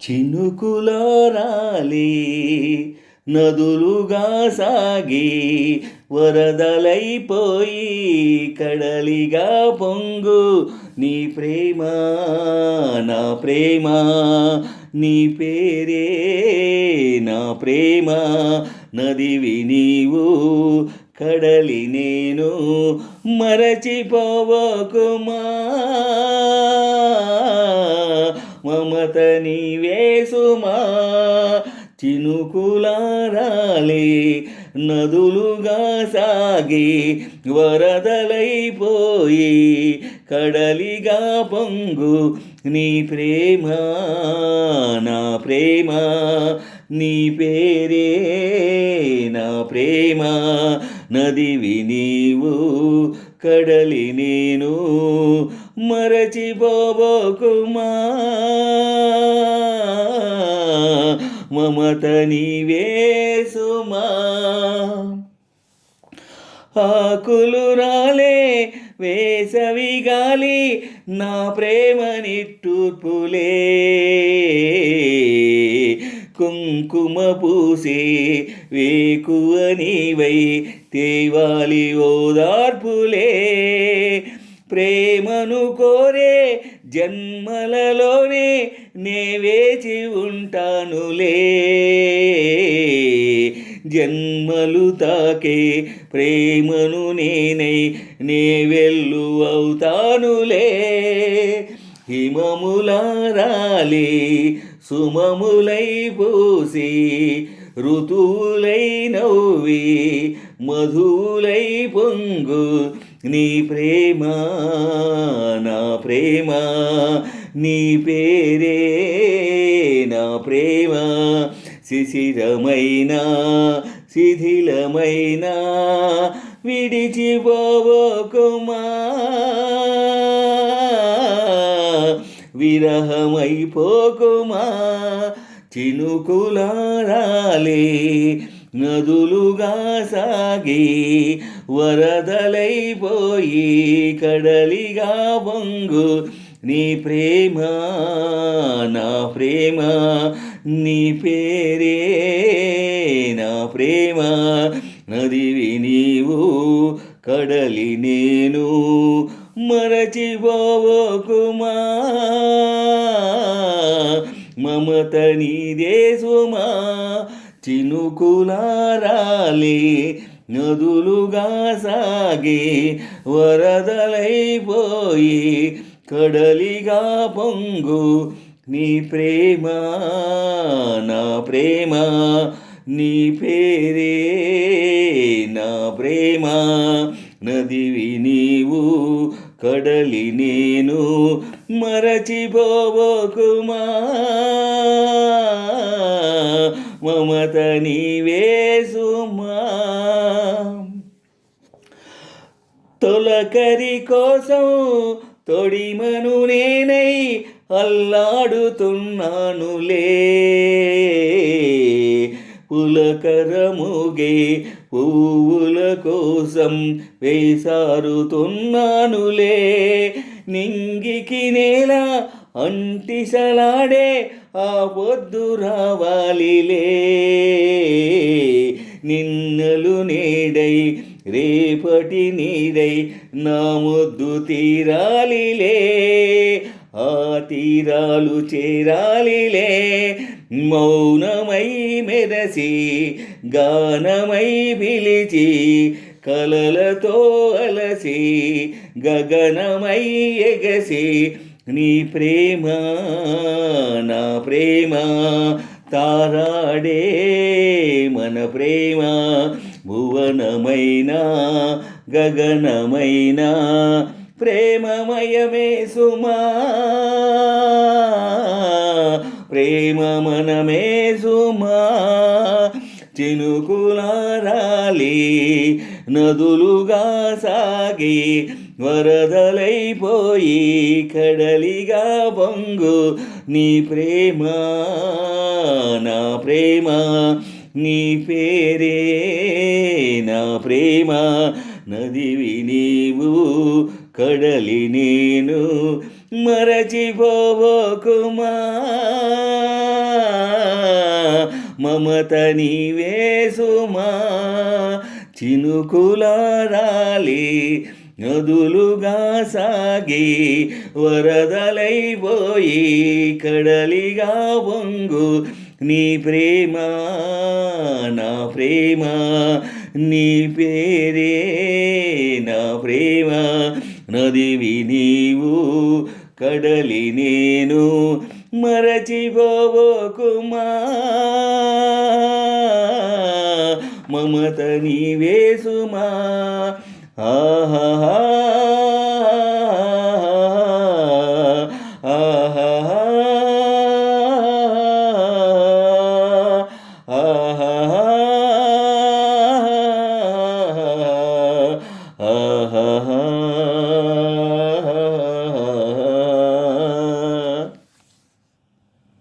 చినుకులో రాలి నదులుగా సాగి వరదలైపోయి కడలిగా పొంగు నీ ప్రేమ నా ప్రేమ నీ పేరే నా ప్రేమ నదివి నీవు కడలి నేను మరచిపోవకుమా మమత నీవే సుమా చినుకులారాలే నదులుగా సాగి వరదలైపోయి కడలిగా పొంగు నీ ప్రేమ నా ప్రేమ నీ పేరే నా ప్రేమ నదివి నీవు కడలి నేను మరచిపోబోకుమా మమత నీవే సుమా ఆకులు రాలే వేసవి గాలి నా ప్రేమ నిట్టూర్పులే కుంకుమ పూసే వేకువ నీవై తేవాలి ఓదార్పులే ప్రేమను కోరే జన్మలలోనే నే వేచి ఉంటానులే జన్మలు తాకే ప్రేమను నేనై నే వెళ్ళు అవుతానులే హిమములారాలి సుమములై పూసి ఋతువులై నవ్వి మధువులై పొంగు నీ ప్రేమ నా ప్రేమ నీ పేరే నా ప్రేమ శిశిరమైన శిథిలమైన విడిచిపోవకుమా విరహమైపోకుమా చినుకులారాలే నదులుగా సాగి వరదలైపోయి కడలిగా పొంగు నీ ప్రేమ నా ప్రేమ నీ పేరే నా ప్రేమ నదివి నీవు కడలి నేను మరచిపోవకుమా మమత నీదే సుమా చినుకులారాలి నదులుగా సాగి వరదలైపోయి కడలిగా పొంగు నీ ప్రేమ నా ప్రేమ నీ పేరే నా ప్రేమ నదివి నీవు కడలి నేను మరచిపోవకుమా మమత నీవే సుమా తొలకరి కోసం తొడిమను నేనై అల్లాడుతున్నానులే పులకరముగే పువ్వుల కోసం వేసారుతున్నానులే నింగికి నేల అంటిసలాడే ఆ పొద్దు రావాలిలే నిన్నలు నేడై రేపటి నీడై నా ముద్దు తీరాలిలే ఆ తీరాలు చేరాలిలే మౌనమై మెరసి గానమై పిలిచి కలలతో అలసి గగనమై ఎగసి నీ ప్రేమ నా ప్రేమ తారాడే మన ప్రేమ భువనమైన గగనమైన ప్రేమమయమే సుమా ప్రేమ మనమే సుమా చినుకులారాలి నదులుగా సాగి వరదలైపోయి కడలిగా పొంగు నీ ప్రేమ నా ప్రేమ నీ పేరే నా ప్రేమ నదివి నీవు కడలి నేను మరచిపోబోకుమా మమత నీవేసుమా చినుకులారాలి నదులుగా సాగి వరదలైపోయి కడలిగా పొంగు నీ ప్రేమ నా ప్రేమ నీ పేరే నా ప్రేమ నదివి నీవు కడలి నేను మరచిపోబోకుమా మమత నీవేసుమా ఆహా